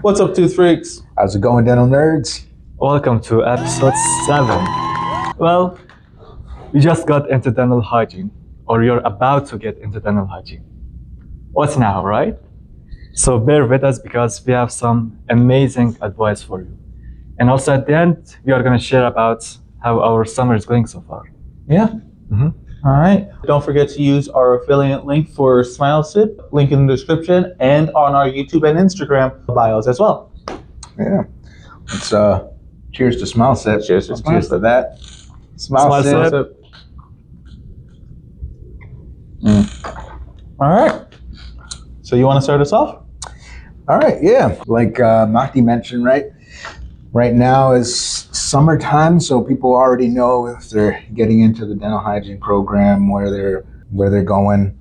What's up, Tooth Freaks? How's it going, dental nerds? Welcome to episode 7. Well, we just got into dental hygiene, or you're about to get into dental hygiene. What's now, right? So bear with us because we have some amazing advice for you. And also at the end, we are going to share about how our summer is going so far. Yeah. All right. Don't forget to use our affiliate link for Smile Sip, link in the description, and on our YouTube and Instagram bios as well. Yeah. Let's cheers to Smile Sip. Cheers to Smile Cheers Sip. to that. Smile Sip. All right. So you want to start us off? All right, yeah. Like Mahdi mentioned, right now is summertime, so people already know if they're getting into the dental hygiene program, where they're going.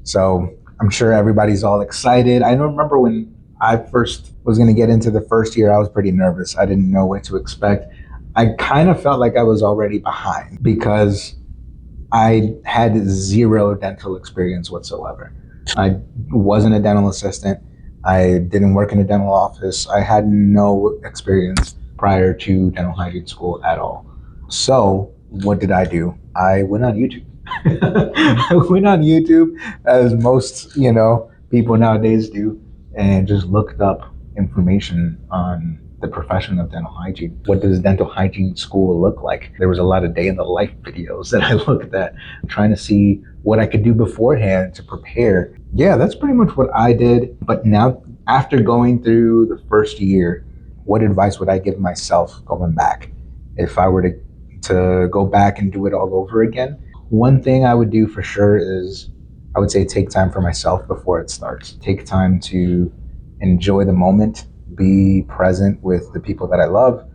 So I'm sure everybody's all excited. I remember when I first was going to get into the first year, I was pretty nervous. I didn't know what to expect. I kind of felt like I was already behind because I had zero dental experience whatsoever. I wasn't a dental assistant. I didn't work in a dental office. I had no experience prior to dental hygiene school at all. So what did I do? I went on YouTube. I went on YouTube, as most people nowadays do, and just looked up information on the profession of dental hygiene. What does dental hygiene school look like? There was a lot of day in the life videos that I looked at, trying to see what I could do beforehand to prepare. Yeah, that's pretty much what I did. But now, after going through the first year, what advice would I give myself going back? If I were to go back and do it all over again, one thing I would do for sure is I would say take time for myself before it starts. Take time to enjoy the moment, be present with the people that I love,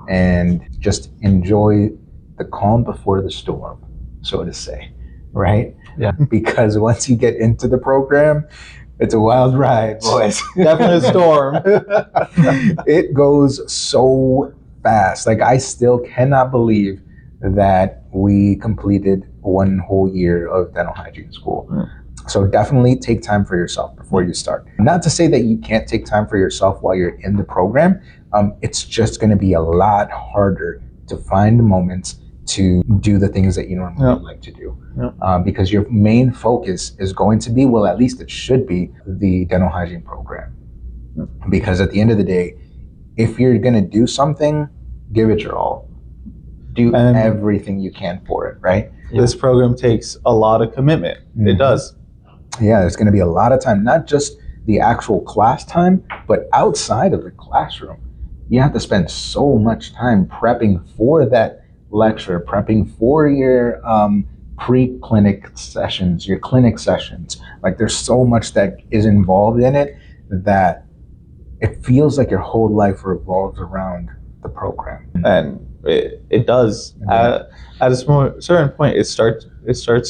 and just enjoy the calm before the storm, so to say, right? Yeah. Because once you get into the program, it's a wild ride, boys. Definitely a storm. It goes so fast. Like, I still cannot believe that we completed one whole year of dental hygiene school. So definitely take time for yourself before you start. Not to say that you can't take time for yourself while you're in the program. It's just going to be a lot harder to find moments to do the things that you normally like to do. Because your main focus is going to be, well, at least it should be, the dental hygiene program. Because at the end of the day, if you're going to do something, give it your all. Do everything you can for it, right? This program takes a lot of commitment. It does. Yeah, there's going to be a lot of time, not just the actual class time, but outside of the classroom. You have to spend so much time prepping for that lecture, prepping for your pre-clinic sessions, your clinic sessions. Like, there's so much that is involved in it that it feels like your whole life revolves around the program. And it does. Yeah. At a certain point, it starts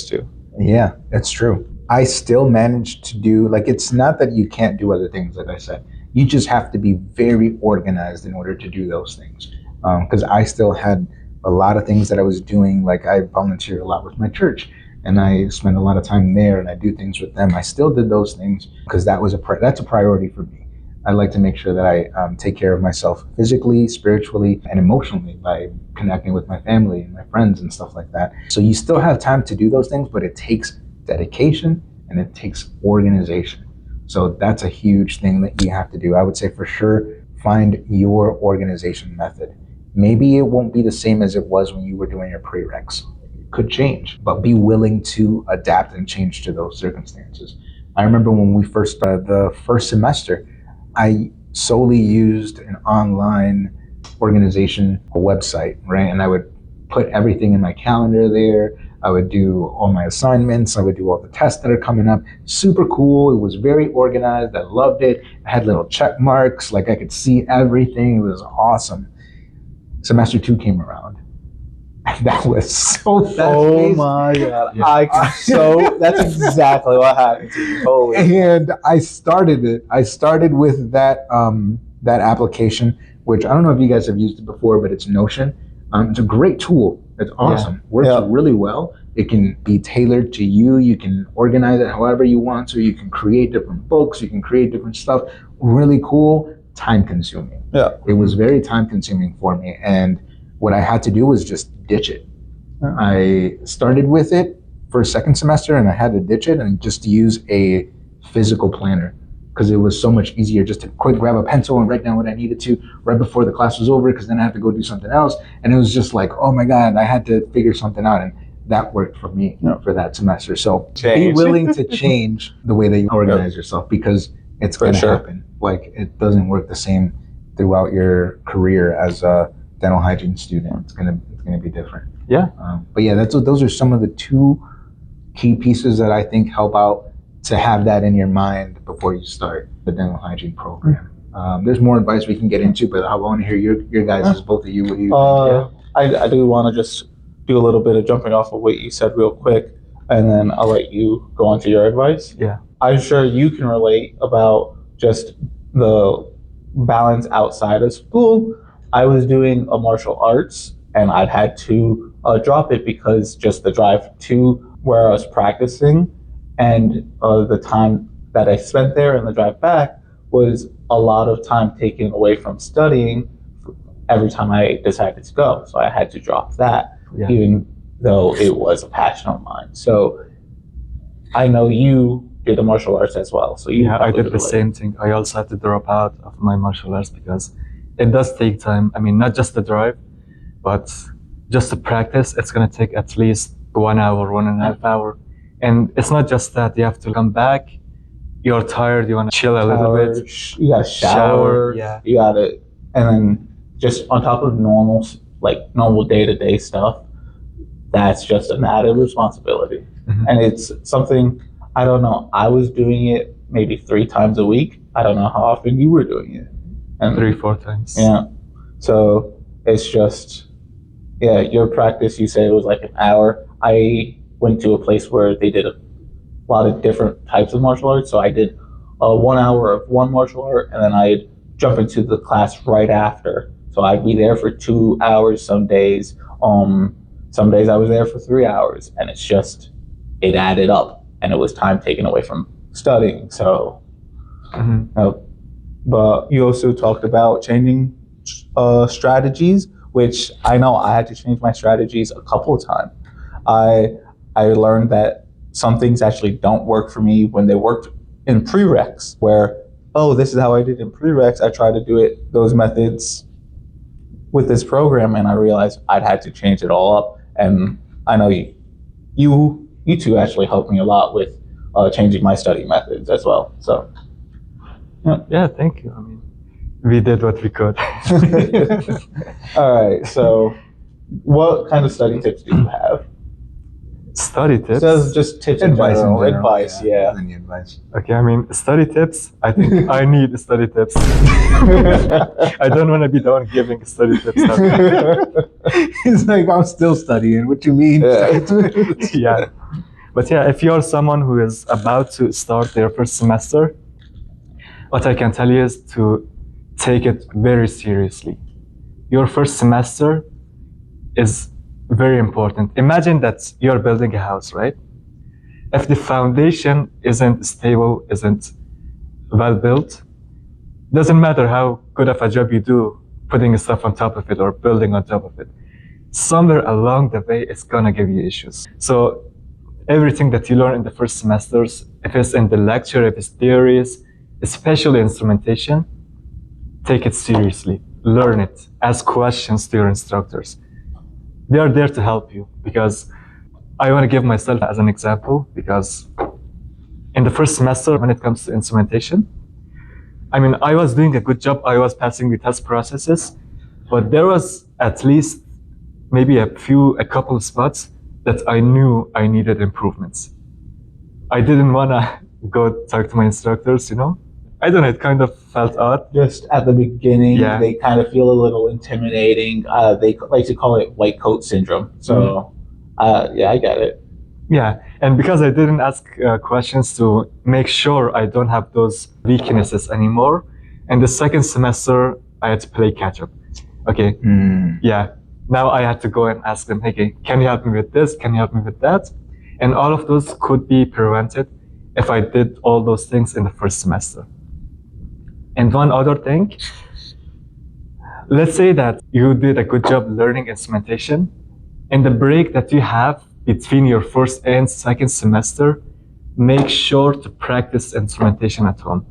to. Yeah, that's true. I still managed to do, like, it's not that you can't do other things, like I said. You just have to be very organized in order to do those things. Because I still had a lot of things that I was doing. Like, I volunteer a lot with my church, and I spend a lot of time there, and I do things with them. I still did those things because that's a priority for me. I like to make sure that I take care of myself physically, spiritually, and emotionally by connecting with my family and my friends and stuff like that. So you still have time to do those things, but it takes dedication and it takes organization. So that's a huge thing that you have to do. I would say for sure, find your organization method. Maybe it won't be the same as it was when you were doing your prereqs. It could change, but be willing to adapt and change to those circumstances. I remember when we first started the first semester, I solely used an online organization website, right? And I would put everything in my calendar there. I would do all my assignments. I would do all the tests that are coming up. Super cool. It was very organized. I loved it. I had little check marks. Like, I could see everything. It was awesome. Semester 2 came around. And that was so fast. Oh my God. Yeah. That's exactly what happened to me. Totally. And I started it. I started with that application, which I don't know if you guys have used it before, but it's Notion. It's a great tool. It's awesome. Works really well. It can be tailored to you. You can organize it however you want to. You can create different books. You can create different stuff. Really cool. time consuming. Yeah. It was very time consuming for me. And what I had to do was just ditch it. Yeah. I started with it for a second semester and I had to ditch it and just use a physical planner because it was so much easier just to quick grab a pencil and write down what I needed to right before the class was over, because then I have to go do something else. And it was just like, oh my God, I had to figure something out. And that worked for me for that semester. So be willing to change the way that you organize yourself, because it's going to happen. Like, it doesn't work the same throughout your career as a dental hygiene student. It's going to be different. Yeah. But yeah, those are some of the two key pieces that I think help out to have that in your mind before you start the dental hygiene program. There's more advice we can get into, but I want to hear your guys, both of you. What do you think? I do want to just do a little bit of jumping off of what you said real quick, and then I'll let you go on to your advice. Yeah. I'm sure you can relate about just the balance outside of school. I was doing a martial arts, and I'd had to drop it because just the drive to where I was practicing and the time that I spent there and the drive back was a lot of time taken away from studying every time I decided to go. So I had to drop that, even though it was a passion of mine. So I know you did the martial arts as well. So I did the same thing. I also had to drop out of my martial arts because it does take time. I mean, not just the drive, but just to practice, it's going to take at least 1 hour, 1.5 hours. And it's not just that. You have to come back. You're tired. You want to chill a little bit. You got to shower. Yeah. You got to, and then just on top of normal day-to-day stuff, that's just an added responsibility. Mm-hmm. And it's something, I don't know, I was doing it maybe 3 times a week. I don't know how often you were doing it. And 3-4 times. Yeah. So it's just, your practice, you said it was like an hour. I went to a place where they did a lot of different types of martial arts. So I did 1 hour of one martial art, and then I'd jump into the class right after. So I'd be there for 2 hours some days. Some days I was there for 3 hours, and it's just, it added up, and it was time taken away from studying. So, but you also talked about changing strategies, which I know I had to change my strategies a couple of times. I learned that some things actually don't work for me when they worked in prereqs, where, this is how I did in prereqs. I tried to do those methods with this program, and I realized I'd had to change it all up. And I know you two actually helped me a lot with changing my study methods as well. So, yeah, thank you. I mean, we did what we could. All right. So, what kind of study tips do you have? Study tips? So just tips in general. Advice, yeah. Any advice? Okay, I mean, study tips, I think I need study tips. I don't want to be the one giving study tips. It's like, I'm still studying. What you mean? Yeah. But yeah, if you're someone who is about to start their first semester, what I can tell you is to take it very seriously. Your first semester is very important. Imagine that you're building a house, right? If the foundation isn't stable, isn't well built, doesn't matter how good of a job you do putting stuff on top of it or building on top of it. Somewhere along the way, it's gonna give you issues. So everything that you learn in the first semesters, if it's in the lecture, if it's theories, especially instrumentation, take it seriously, learn it, ask questions to your instructors. They are there to help you, because I want to give myself as an example, because in the first semester, when it comes to instrumentation, I mean, I was doing a good job. I was passing the test processes, but there was at least maybe a couple of spots that I knew I needed improvements. I didn't want to go talk to my instructors, I don't know, it kind of felt odd. Just at the beginning, they kind of feel a little intimidating. They like to call it white coat syndrome. So, I get it. Yeah, and because I didn't ask questions to make sure I don't have those weaknesses anymore, in the second semester, I had to play catch up. Okay, now I had to go and ask them, hey, can you help me with this? Can you help me with that? And all of those could be prevented if I did all those things in the first semester. And one other thing, let's say that you did a good job learning instrumentation. In the break that you have between your first and second semester, make sure to practice instrumentation at home.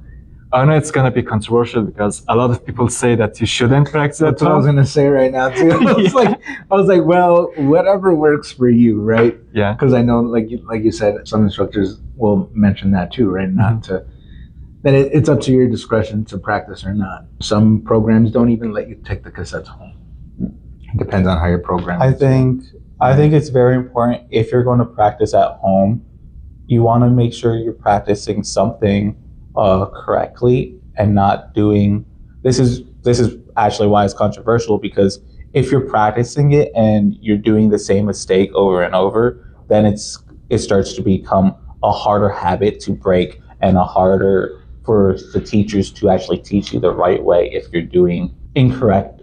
I know it's gonna be controversial because a lot of people say that you shouldn't practice at That's what I was home. gonna say right now too. I was like, well, whatever works for you, right? Yeah. Because I know, like you said, some instructors will mention that too, right? Not to that it's up to your discretion to practice or not. Some programs don't even let you take the cassettes home. It depends on how your program. I think it's very important if you're going to practice at home, you want to make sure you're practicing something correctly and not doing this is actually why it's controversial, because if you're practicing it and you're doing the same mistake over and over, then it starts to become a harder habit to break and a harder for the teachers to actually teach you the right way if you're doing incorrect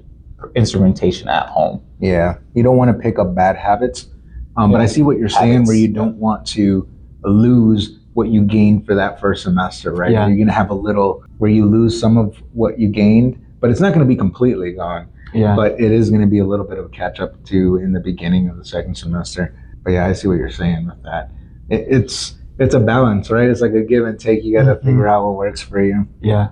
instrumentation at home. Yeah, you don't want to pick up bad habits, but I see what you're saying, where you don't want to lose what you gained for that first semester, right? Yeah. You're going to have a little where you lose some of what you gained, but it's not going to be completely gone. Yeah. But it is going to be a little bit of a catch up to in the beginning of the second semester. But yeah, I see what you're saying with that. It's a balance, right? It's like a give and take. You got to figure out what works for you. Yeah.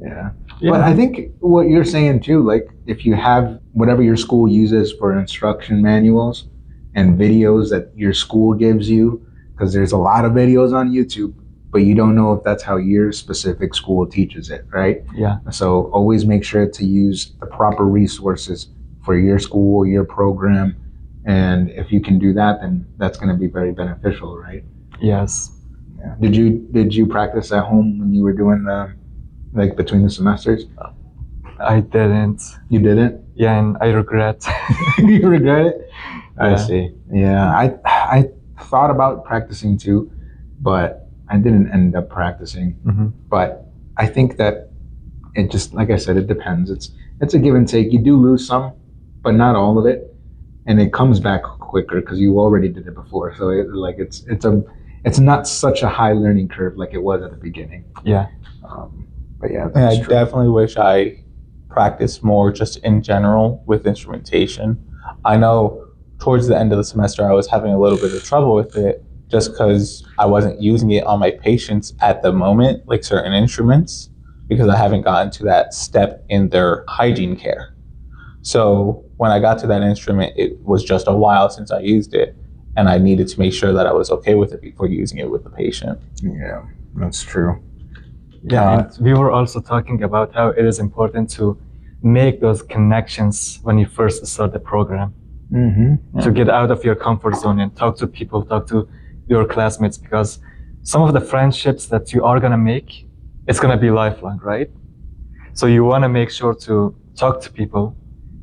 Yeah. But I think what you're saying too, like if you have whatever your school uses for instruction manuals and videos that your school gives you, because there's a lot of videos on YouTube, but you don't know if that's how your specific school teaches it, right? Yeah. So always make sure to use the proper resources for your school, your program. And if you can do that, then that's going to be very beneficial, right? Yes. Yeah. Did you practice at home when you were doing the, like between the semesters? I didn't. You didn't? Yeah, and I regret. You regret it? I Yeah. see. Yeah, I thought about practicing too, but I didn't end up practicing. But I think that it just, like I said, it depends. It's a give and take. You do lose some, but not all of it, and it comes back quicker because you already did it before. So it's not such a high learning curve like it was at the beginning. Yeah. But yeah, And that's I true. definitely wish I practiced more just in general with instrumentation. I know towards the end of the semester I was having a little bit of trouble with it just because I wasn't using it on my patients at the moment, like certain instruments, because I haven't gotten to that step in their hygiene care. So when I got to that instrument, it was just a while since I used it, and I needed to make sure that I was okay with it before using it with the patient. Yeah, that's true. Yeah, and we were also talking about how it is important to make those connections when you first start the program, to get out of your comfort zone and talk to people, talk to your classmates, because some of the friendships that you are going to make, it's going to be lifelong, right? So you want to make sure to talk to people,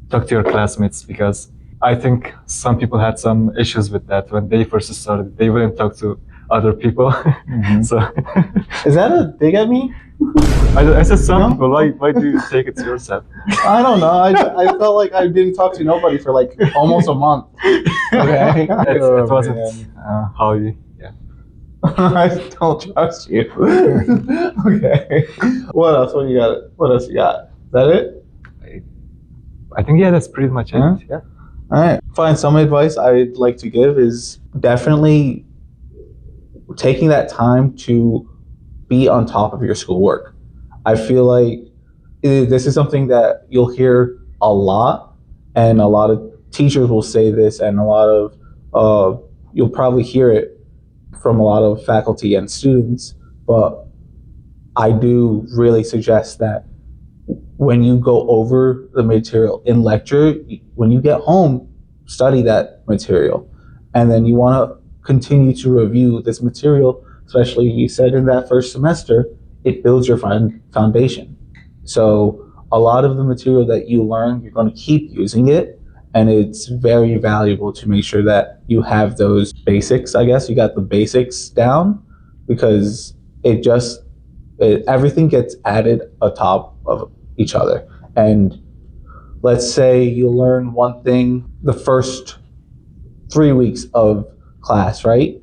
talk to your classmates, because I think some people had some issues with that when they first started. They wouldn't talk to other people. So Is that a dig at me? I said some people, why do you take it to yourself? I don't know. I felt like I didn't talk to nobody for like almost a month. Okay. It wasn't how you, yeah. I don't trust you. Okay. What else? What else you got? Is that it? I think, yeah, that's pretty much it. Yeah. Yeah. All right. Fine. Some advice I'd like to give is definitely taking that time to be on top of your schoolwork. I feel like this is something that you'll hear a lot, and a lot of teachers will say this, and a lot of you'll probably hear it from a lot of faculty and students. But I do really suggest that when you go over the material in lecture, when you get home, study that material, and then you want to continue to review this material. Especially, you said in that first semester, it builds your foundation. So a lot of the material that you learn, you're going to keep using it, and it's very valuable to make sure that you have those basics. I guess you got the basics down, because everything gets added atop of each other. And let's say you learn one thing the first 3 weeks of class, right?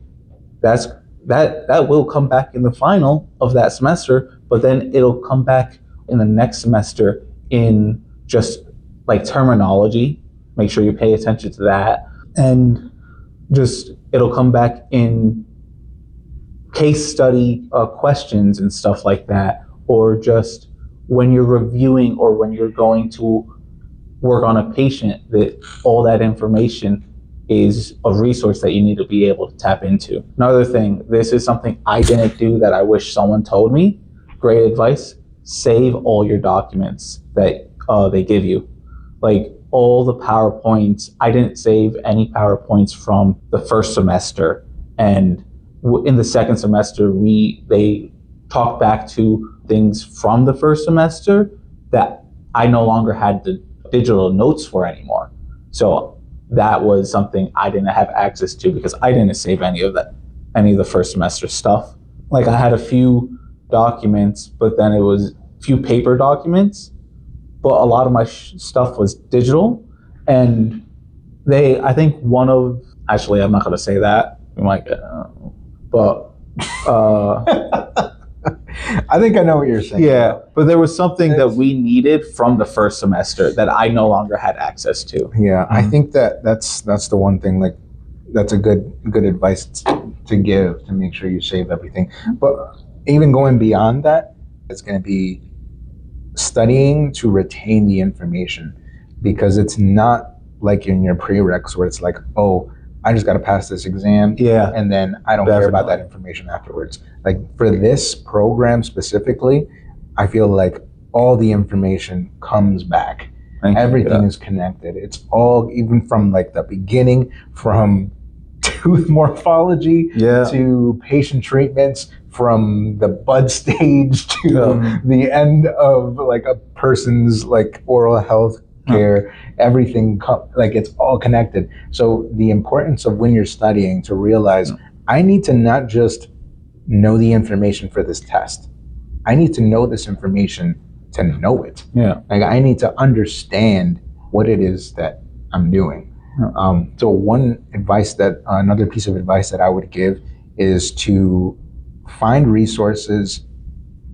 That will come back in the final of that semester, but then it'll come back in the next semester in just like terminology. Make sure you pay attention to that. And just it'll come back in case study questions and stuff like that, or just when you're reviewing or when you're going to work on a patient, that all that information is a resource that you need to be able to tap into. Another thing, this is something I didn't do that I wish someone told me. Great advice: save all your documents that they give you. Like all the PowerPoints, I didn't save any PowerPoints from the first semester, and in the second semester, they talked back to things from the first semester that I no longer had the digital notes for anymore. So that was something I didn't have access to because I didn't save any of the first semester stuff. Like I had a few documents, but then it was a few paper documents, but a lot of my stuff was digital. And I think actually, I'm not going to say that. You might get, but I think I know what you're saying. Yeah, but there was something that we needed from the first semester that I no longer had access to. Yeah, I think that's the one thing. Like, that's a good advice to give, to make sure you save everything. But even going beyond that, it's going to be studying to retain the information, because it's not like in your prereqs where it's like, oh, I just got to pass this exam, and then I don't care about that information afterwards. Like for this program specifically, I feel like all the information comes back. Everything is connected. It's all, even from like the beginning, from tooth morphology to patient treatments, from the bud stage to the end of like a person's like oral health care, everything like it's all connected. So the importance of when you're studying to realize, I need to not just know the information for this test. I need to know this information to know it. Like I need to understand what it is that I'm doing. So another piece of advice that I would give is to find resources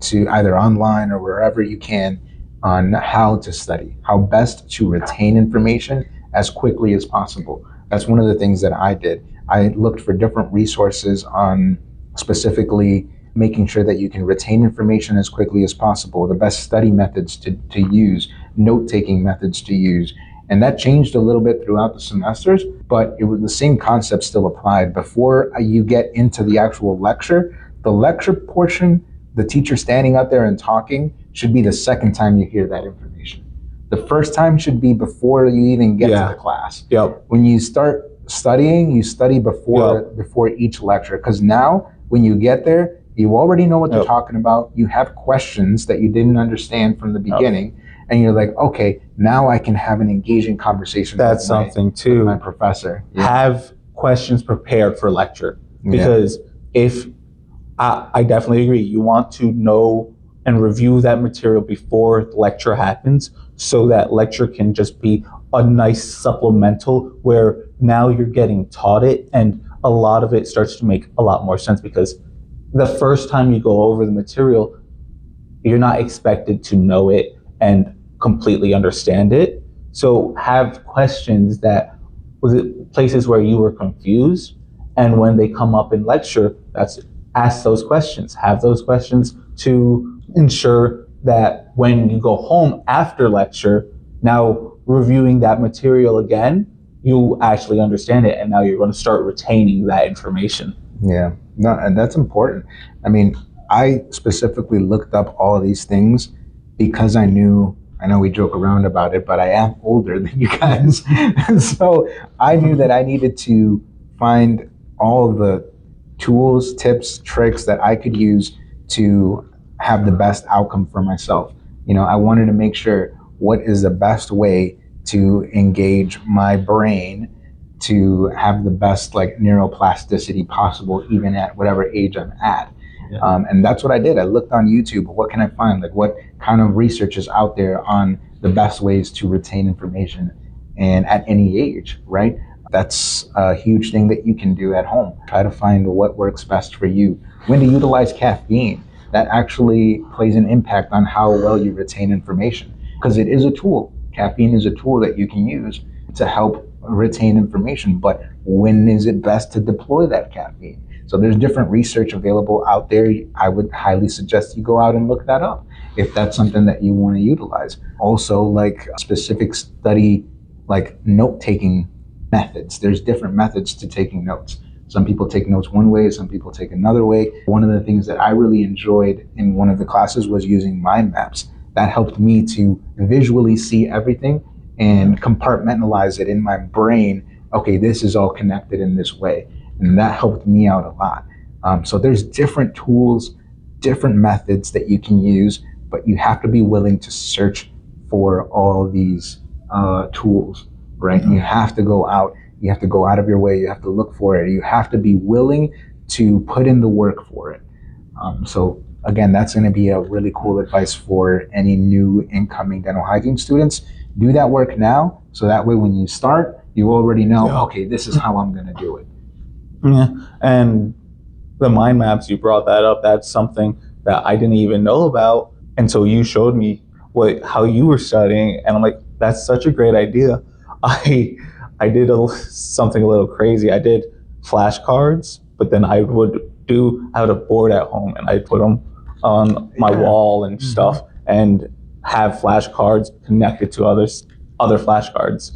to either online or wherever you can on how to study, how best to retain information as quickly as possible. That's one of the things that I did. I looked for different resources on specifically making sure that you can retain information as quickly as possible, the best study methods to use, note-taking methods to use. And that changed a little bit throughout the semesters, but it was the same concept still applied. Before you get into the actual lecture, the lecture portion, the teacher standing out there and talking, should be the second time you hear that information. The first time should be before you even get to the class. When you start studying, you study before each lecture, because now when you get there, you already know what they're talking about. You have questions that you didn't understand from the beginning, and you're like, okay, now I can have an engaging conversation. That's something too. With my professor. Have questions prepared for lecture, because if I definitely agree, you want to know and review that material before the lecture happens, so that lecture can just be a nice supplemental where now you're getting taught it, and a lot of it starts to make a lot more sense, because the first time you go over the material, you're not expected to know it and completely understand it. So have questions that was it places where you were confused, and when they come up in lecture, ask those questions. Have those questions to ensure that when you go home after lecture, now reviewing that material again, you actually understand it, and now you're going to start retaining that information. Yeah, no, and that's important. I mean, I specifically looked up all of these things because I know we joke around about it, but I am older than you guys. So I knew that I needed to find all the tools, tips, tricks that I could use to have the best outcome for myself. You know, I wanted to make sure what is the best way to engage my brain to have the best like neuroplasticity possible, even at whatever age I'm at. And that's what I did. I looked on YouTube. What can I find? Like, what kind of research is out there on the best ways to retain information, and at any age, right? That's a huge thing that you can do at home. Try to find what works best for you. When to utilize caffeine. that actually plays an impact on how well you retain information. Because it is a tool. Caffeine is a tool that you can use to help retain information, but when is it best to deploy that caffeine? So there's different research available out there. I would highly suggest you go out and look that up if that's something that you want to utilize. Also, like specific study, like note-taking methods. There's different methods to taking notes. Some people take notes one way, some people take another way. One of the things that I really enjoyed in one of the classes was using mind maps. That helped me to visually see everything and compartmentalize it in my brain. Okay, this is all connected in this way. And that helped me out a lot. So there's different tools, different methods that you can use, but you have to be willing to search for all these tools, right? You have to go out. You have to go out of your way. You have to look for it. You have to be willing to put in the work for it. So again, that's going to be a really cool advice for any new incoming dental hygiene students. Do that work now, so that way when you start, you already know, okay, this is how I'm going to do it. Yeah, and the mind maps, you brought that up. That's something that I didn't even know about, and so you showed me how you were studying, and I'm like, that's such a great idea. I did something a little crazy. I did flashcards, but then I had a board at home, and I put them on my wall and stuff, and have flashcards connected to other flashcards,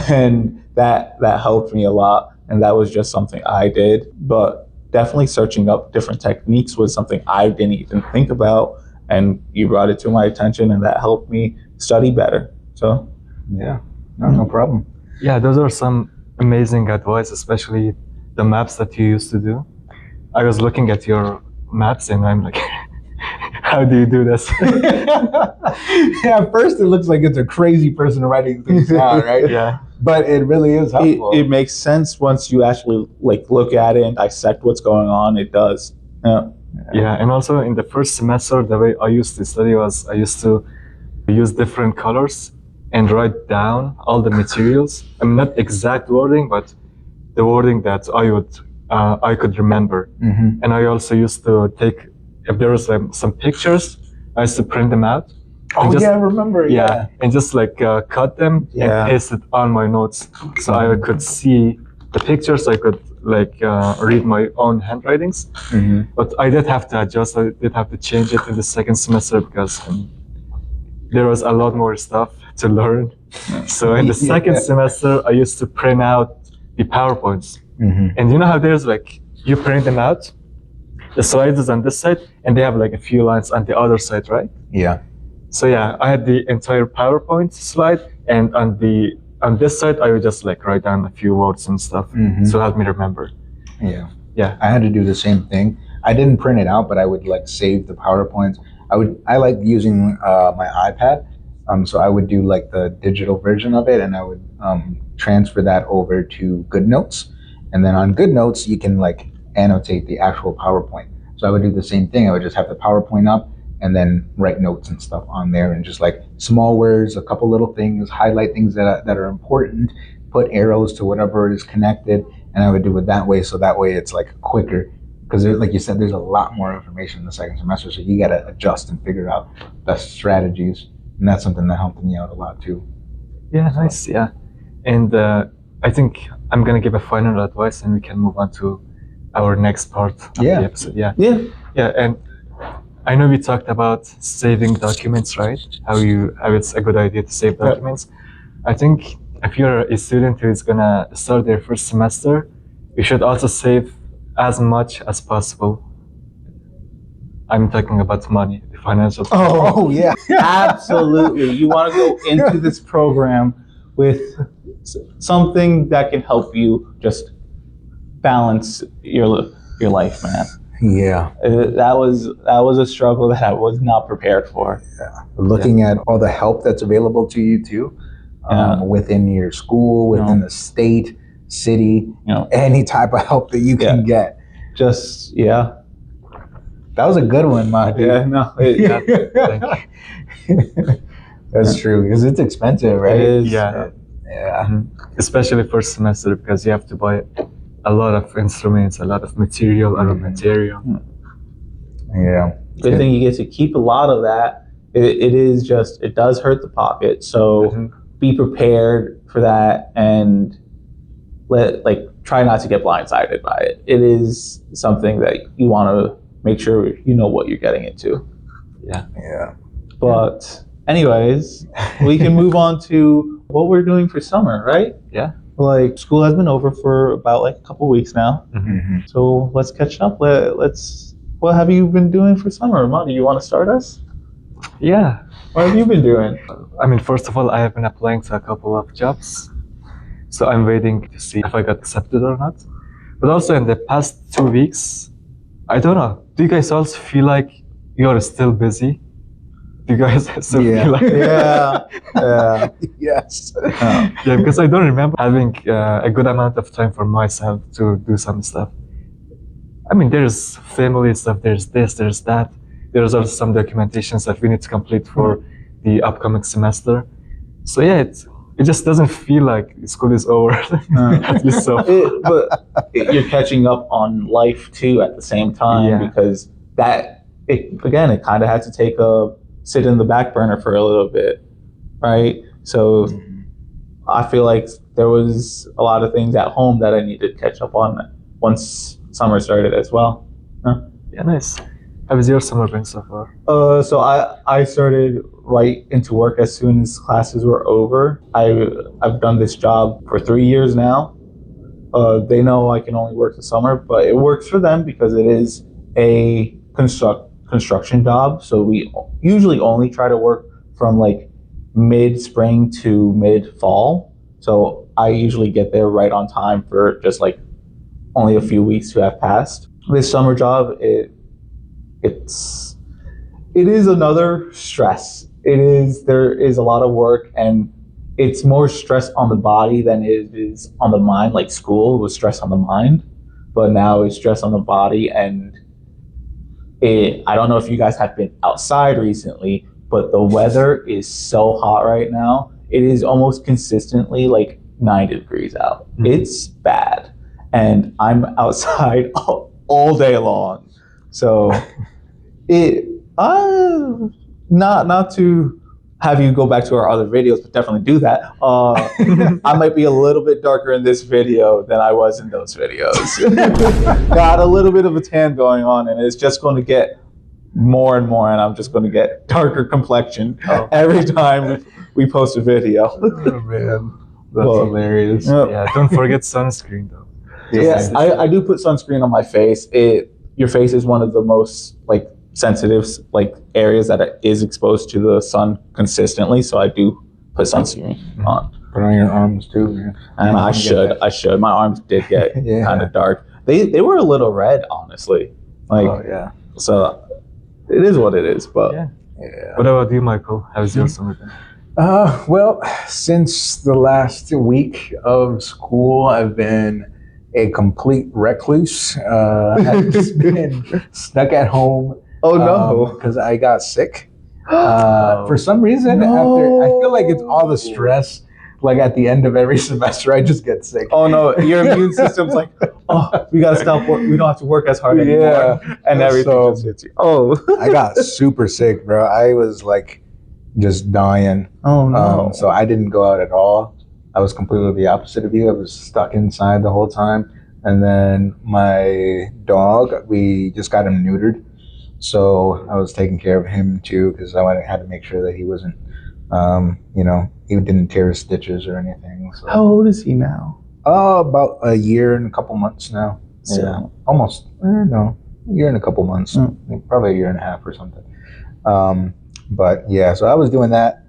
and that helped me a lot. And that was just something I did. But definitely searching up different techniques was something I didn't even think about, and you brought it to my attention, and that helped me study better. So yeah, no problem. Yeah, those are some amazing advice, especially the maps that you used to do. I was looking at your maps and I'm like, how do you do this? Yeah, at first it looks like it's a crazy person writing things down, right? Yeah. But it really is helpful. It makes sense once you actually look at it and dissect what's going on. It does. Yeah, and also in the first semester, the way I used to study was I used to use different colors and write down all the materials. I mean, not exact wording, but the wording that I could remember. Mm-hmm. And I also used to take, if there was some pictures, I used to print them out. Oh, I remember. Yeah, and just cut them and paste it on my notes, so I could see the pictures. I could read my own handwritings. Mm-hmm. But I did have to adjust. I did have to change it in the second semester because there was a lot more stuff to learn. So in the second semester, I used to print out the PowerPoints. Mm-hmm. And you know how there's you print them out, the slides is on this side, and they have a few lines on the other side, right? Yeah. So yeah, I had the entire PowerPoint slide, and on this side, I would just write down a few words and stuff to help me remember. Yeah. Yeah. I had to do the same thing. I didn't print it out, but I would save the PowerPoints. I like using my iPad. So I would do the digital version of it, and I would transfer that over to GoodNotes. And then on GoodNotes, you can annotate the actual PowerPoint. So I would do the same thing. I would just have the PowerPoint up and then write notes and stuff on there, and just small words, a couple little things, highlight things that are important, put arrows to whatever is connected. And I would do it that way. So that way it's quicker, because like you said, there's a lot more information in the second semester. So you got to adjust and figure out best strategies. And that's something that helped me out a lot too. Yeah, nice. Yeah. And I think I'm going to give a final advice, and we can move on to our next part of the episode. Yeah. And I know we talked about saving documents, right? How it's a good idea to save documents. I think if you're a student who is going to start their first semester, you should also save as much as possible. I'm talking about money, the financial. Oh yeah, absolutely. You want to go into this program with something that can help you just balance your life, man. Yeah, that was a struggle that I was not prepared for. Yeah. Looking at all the help that's available to you too, within your school, within the state, city, any type of help that you can get. Just That was a good one, Mahdi. Yeah, no. That's true, because it's expensive, right? It is. Yeah. Especially first semester, because you have to buy a lot of instruments, a lot of material, Yeah. Good thing you get to keep a lot of that. It does hurt the pocket. So be prepared for that and try not to get blindsided by it. It is something that you want to make sure you know what you're getting into. Yeah. But anyways, we can move on to what we're doing for summer, right? Yeah. Like school has been over for about like a couple weeks now. Mm-hmm. So let's catch up. What have you been doing for summer? Mom, do you want to start us? Yeah. What have you been doing? I mean, first of all, I have been applying to a couple of jobs. So I'm waiting to see if I got accepted or not. But also in the past 2 weeks, I don't know. Do you guys also feel like you're still busy? Do you guys still feel like Yeah. Yes. Yeah, because I don't remember having a good amount of time for myself to do some stuff. I mean, there's family stuff, there's this, there's that. There's also some documentations that we need to complete for the upcoming semester. So yeah, it just doesn't feel like school is over. At least so. But you're catching up on life too at the same time because it kind of had to sit in the back burner for a little bit, right? So I feel like there was a lot of things at home that I needed to catch up on once summer started as well. Yeah, nice. How was your summer been so far? So I started right into work as soon as classes were over. I've done this job for 3 years now. They know I can only work the summer, but it works for them because it is a construction job. So we usually only try to work from like mid-spring to mid-fall. So I usually get there right on time for just like only a few weeks to have passed. This summer job, it is another stress. There is a lot of work and it's more stress on the body than it is on the mind. Like school was stress on the mind, but now it's stress on the body. And I don't know if you guys have been outside recently, but the weather is so hot right now. It is almost consistently like 90 degrees out. It's bad. And I'm outside all day long. So not to have you go back to our other videos, but definitely do that. I might be a little bit darker in this video than I was in those videos. Got a little bit of a tan going on, and it's just going to get more and more, and I'm just going to get darker complexion every time we post a video. Oh, man. That's hilarious. Yeah, don't forget sunscreen though. Yeah, I do put sunscreen on my face. Your face is one of the most like sensitive like areas that is exposed to the sun consistently, so I do put sunscreen on. Put on your arms too, man. And I should. My arms did get kind of dark. They were a little red, honestly. Like, so it is what it is. But what about you, Michael? How's your summer been? Well, since the last week of school, I've been a complete recluse. I've just been stuck at home. Oh no! Because I got sick. For some reason, after I feel like it's all the stress. Like at the end of every semester, I just get sick. Oh no! Your immune system's like, oh, we gotta stop work. We don't have to work as hard anymore. And everything just hits you. Oh, I got super sick, bro. I was like just dying. Oh no! So I didn't go out at all. I was completely the opposite of you. I was stuck inside the whole time. And then my dog, we just got him neutered. So I was taking care of him too because I had to make sure that he wasn't, he didn't tear his stitches or anything. So. How old is he now? About a year and a couple months now. So Yeah. almost, a year and a couple months. Probably a year and a half or something. But yeah, so I was doing that.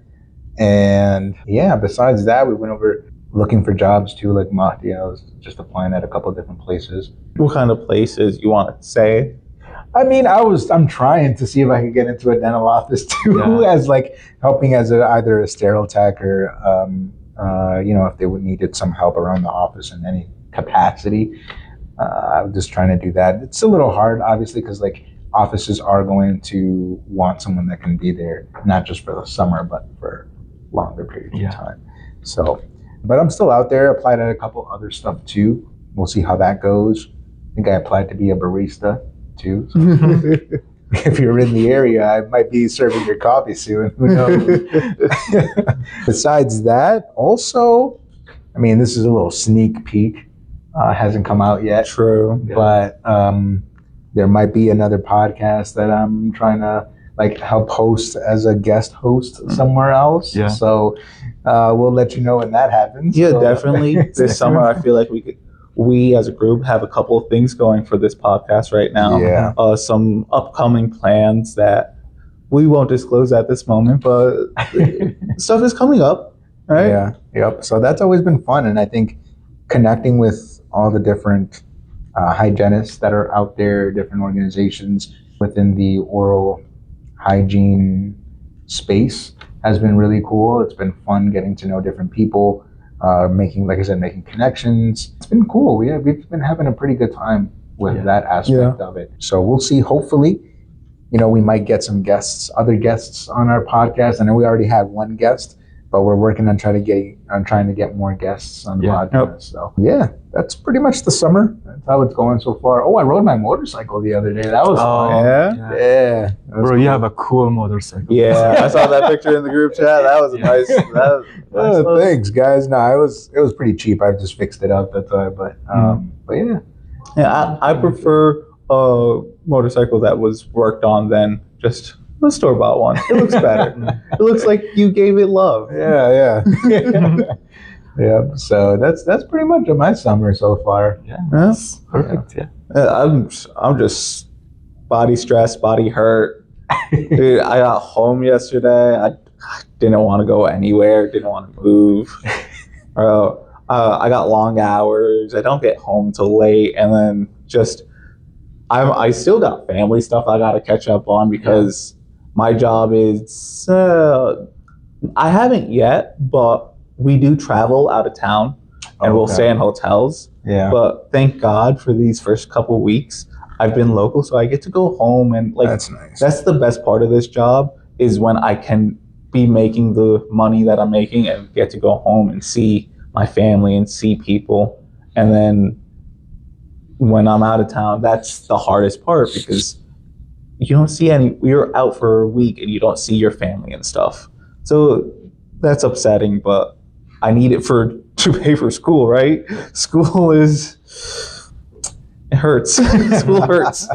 And yeah, besides that, we went over looking for jobs too, like Mahdi. I was just applying at a couple of different places. What kind of places you want to say? I mean, I'm trying to see if I could get into a dental office too, as like helping as either a sterile tech or, if they would needed some help around the office in any capacity. I'm just trying to do that. It's a little hard, obviously, because like offices are going to want someone that can be there, not just for the summer, but for longer periods of time. So, but I'm still out there. Applied at a couple other stuff too. We'll see how that goes. I think I applied to be a barista too. So. if you're in the area, I might be serving your coffee soon. Who knows? Besides that, also, I mean, this is a little sneak peek. Hasn't come out yet. True. But there might be another podcast that I'm trying to like help host as a guest host somewhere else. Yeah. So we'll let you know when that happens. Yeah, So- definitely. This summer, I feel like we as a group have a couple of things going for this podcast right now. Yeah. Some upcoming plans that we won't disclose at this moment, but stuff is coming up, right? Yeah. Yep. So that's always been fun, and I think connecting with all the different hygienists that are out there, different organizations within the oral hygiene space has been really cool. It's been fun getting to know different people, making, like I said, making connections. It's been cool. We've been having a pretty good time with that aspect of it. So we'll see. Hopefully, we might get some other guests on our podcast. I know we already had one guest, but we're working on trying to get more guests on the podcast. Yep. So yeah, that's pretty much the summer. That's how it's going so far. Oh, I rode my motorcycle the other day. That was fun. Yeah. Yeah. That was Bro, you have a cool motorcycle. Yeah, I saw that picture in the group chat. That was a nice. That was nice. Thanks, guys. No, it was pretty cheap. I just fixed it up. That's why. But yeah. Yeah, I prefer a motorcycle that was worked on than just a store-bought one. It looks better. It looks like you gave it love. Yeah. Yeah. So that's pretty much my summer so far. Yeah. Yeah. Perfect. Yeah. I'm just body stressed, body hurt. Dude, I got home yesterday. I didn't want to go anywhere. Didn't want to move. I got long hours. I don't get home till late, and then I still got family stuff I got to catch up on because my job is. I haven't yet, but we do travel out of town, and we'll stay in hotels. Yeah. But thank God for these first couple weeks, I've been local, so I get to go home and That's nice. That's the best part of this job is when I can be making the money that I'm making and get to go home and see my family and see people. And then when I'm out of town, that's the hardest part because you don't see you're out for a week and you don't see your family and stuff. So that's upsetting, but I need it to pay for school, right? School it hurts. School hurts.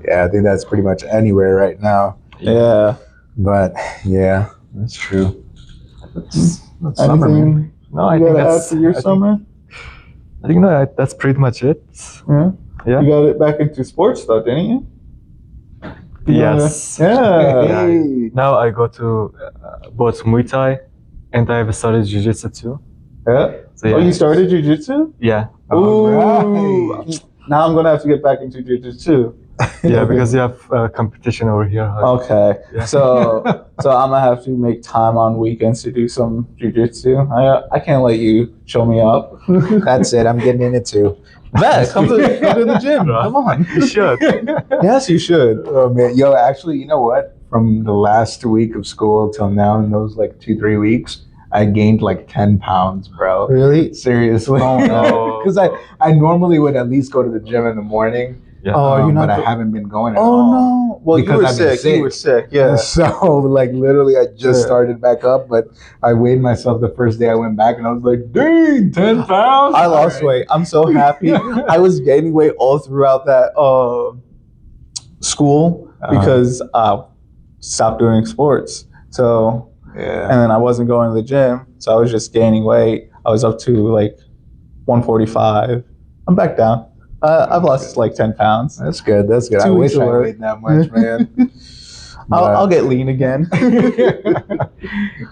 Yeah, I think that's pretty much anywhere right now. Yeah. But yeah, that's true. That's summer, man. Anything No, I you think gotta add that's for your summer? I think that's pretty much it. Yeah. Yeah. You got it back into sports though, didn't you? Yes. Yeah. Hey. Now I go to both Muay Thai and I have started Jiu Jitsu too. Yeah. So yeah. Oh, you started jiu-jitsu? Yeah. Ooh. Alright. Now I'm gonna have to get back into jiu-jitsu. Yeah, because you have competition over here. Okay. Yeah. So I'm gonna have to make time on weekends to do some jiu-jitsu. I can't let you show me up. That's it. I'm getting in it too. Matt, come to the gym. Come on. You should. Yes, you should. Oh man, yo, actually, you know what? From the last week of school till now, in those like 2-3 weeks, I gained like 10 pounds, bro. Really? Seriously. Oh, no. Because I normally would at least go to the gym in the morning. Yeah. Oh, you're not but I go- haven't been going at Oh all. no. Well, Because you were I've been sick. You were sick. Yeah. So like literally I just Yeah. started back up, but I weighed myself the first day I went back and I was like, dang, 10 pounds. I lost All right. weight. I'm so happy. I was gaining weight all throughout that school because I stopped doing sports. So Yeah. and then I wasn't going to the gym, so I was just gaining weight. I was up to like 145. I'm back down. I've lost like 10 pounds. That's good. That's good. I 2 wish weeks I of work. weighed that much, man. I'll get lean again.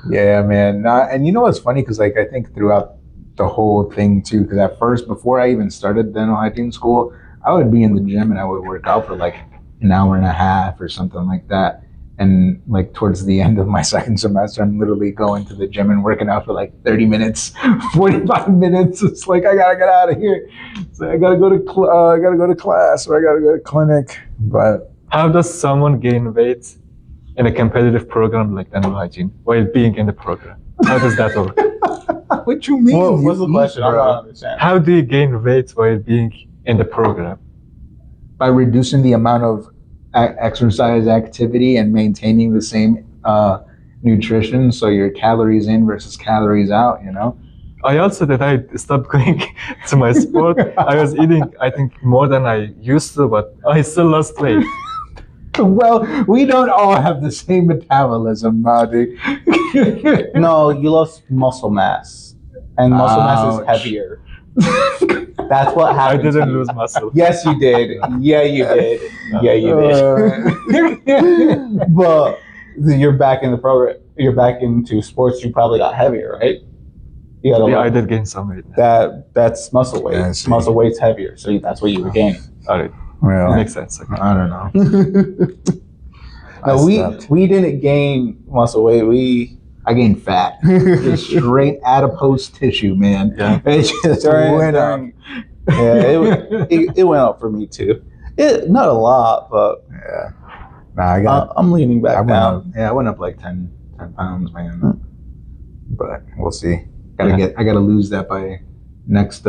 Yeah, man. And you know what's funny? Because like I think throughout the whole thing too, because at first, before I even started dental hygiene school, I would be in the gym and I would work out for like an hour and a half or something like that. And like towards the end of my second semester, I'm literally going to the gym and working out for like 30 minutes, 45 minutes. It's like I gotta get out of here. So I gotta go to class or I gotta go to clinic. But How does someone gain weight in a competitive program like dental hygiene while being in the program? How does that work? what you mean? What You was the eat, question? I bro? don't understand. How do you gain weight while being in the program? By reducing the amount of exercise activity and maintaining the same nutrition, so your calories in versus calories out, you know. I also that I stopped going to my sport. I was eating, I think, more than I used to, but I still lost weight. Well, we don't all have the same metabolism, Madi. No, you lost muscle mass, and muscle mass is Ouch. heavier. That's what I happened. to didn't you. lose muscle. Yes, you did. Yeah, you did. Yeah, you did. But you're back in the program. You're back into sports. You probably got heavier, right? You got a Yeah, lot. I did gain some weight. That's muscle weight. Yeah, I see. Muscle weight's heavier, so that's what you were gaining. All right, Well, makes sense. Okay. I don't know. No, stopped. we didn't gain muscle weight. I gained fat. Just straight adipose tissue, man. Yeah. It just went up. It went up for me too. Not a lot, but Yeah. Nah, I'm leaning I back went down. up. Yeah, I went up like 10 pounds, man. But we'll see. I gotta lose that by next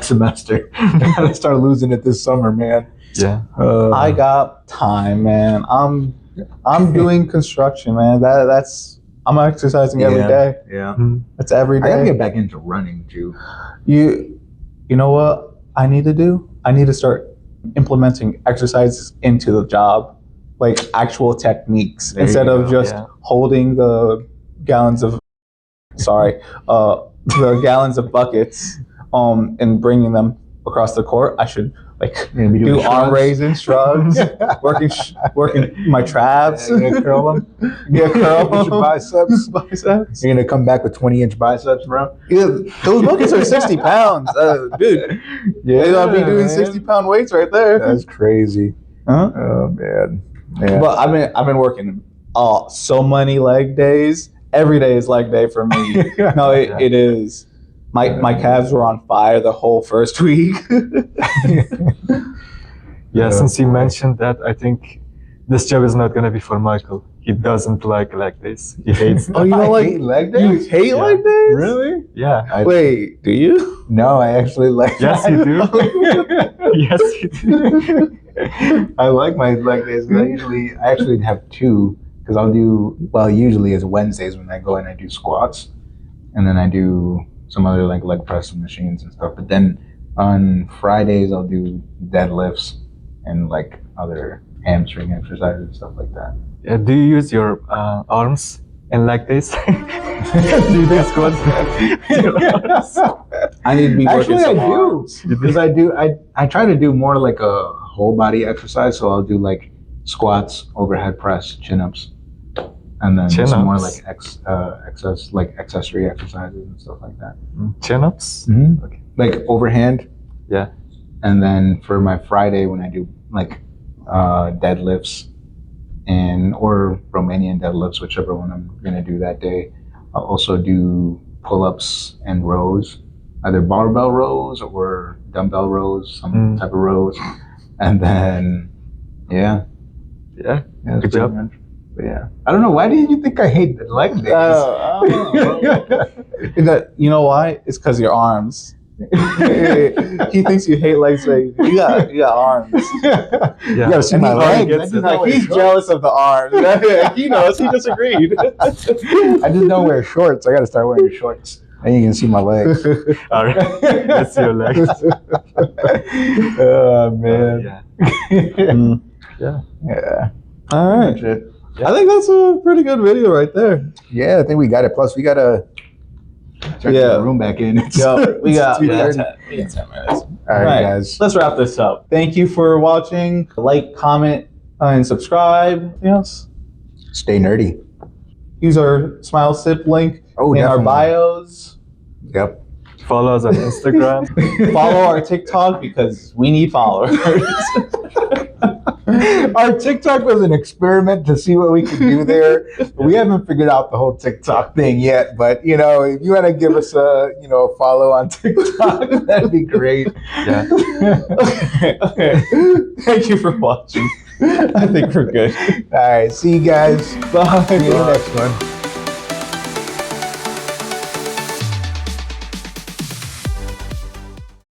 semester. I gotta start losing it this summer, man. Yeah. I got time, man. I'm doing construction, man. I'm exercising every day. Yeah. That's every I gotta day. get back into running too. You know what I need to do? I need to start implementing exercises into the job, like actual techniques, There you instead of go. just Yeah. holding the gallons of the gallons of buckets and bringing them across the court. I should You're gonna be doing do arm shrugs? raising, shrugs, working my traps. You're gonna curl them. Yeah, curl Get your biceps. biceps. You're gonna come back with 20-inch biceps, bro. Yeah, those buckets are 60 pounds, dude. They gotta be doing 60-pound weights right there. That's crazy. Huh? Oh man. Yeah. But I've been working so many leg days. Every day is leg day for me. No, it is. My calves were on fire the whole first week. Yeah, since you mentioned that, I think this job is not gonna be for Michael. He doesn't like this. He hates Oh, you I don't like hate leg you days? hate Yeah. leg days? Really? Yeah. Wait, do you? No, I actually like. Yes, you do. Yes, you do. I like my leg days. 'Cause I actually have two, because usually it's Wednesdays when I go and I do squats, and then I do some other like leg press machines and stuff. But then on Fridays I'll do deadlifts and like other hamstring exercises and stuff like that. Do you use your arms and like this? Do you do squats? I need to be working Actually, I some do, arms. because I try to do more like a whole body exercise. So I'll do like squats, overhead press, chin ups, and then some more like accessory exercises and stuff like that. Chin-ups? Mm-hmm. Okay. Like overhand. Yeah. And then for my Friday, when I do like deadlifts or Romanian deadlifts, whichever one I'm gonna do that day, I'll also do pull-ups and rows, either barbell rows or dumbbell rows, some type of rows, and then Yeah. that's Good pretty job. much. But yeah, I don't know. Why did you think I hate the leg days? You know why? It's because your arms. He thinks you hate legs. Like, you got arms. Yeah. You gotta see And my he legs. gets it. Like, he's jealous of the arms. He knows. He disagreed. I just don't wear shorts. I gotta start wearing shorts, and you can see my legs. All right. That's your legs. Oh man. Yeah. Yeah. All right. That's it. I think that's a pretty good video right there. Yeah, I think we got it. Plus, we gotta turn the room back in. Yo, we got 2:30. 10 minutes. All right, guys. Let's wrap this up. Thank you for watching. Like, comment, and subscribe. Yes. Stay nerdy. Use our Smile Sip link Oh, in our definitely. bios. Yep. Follow us on Instagram. Follow our TikTok because we need followers. Our TikTok was an experiment to see what we could do there. We haven't figured out the whole TikTok thing yet, but if you want to give us a follow on TikTok, that'd be great. Yeah. Okay. Thank you for watching. I think we're good. All right, see you guys. Bye. See you in the next one.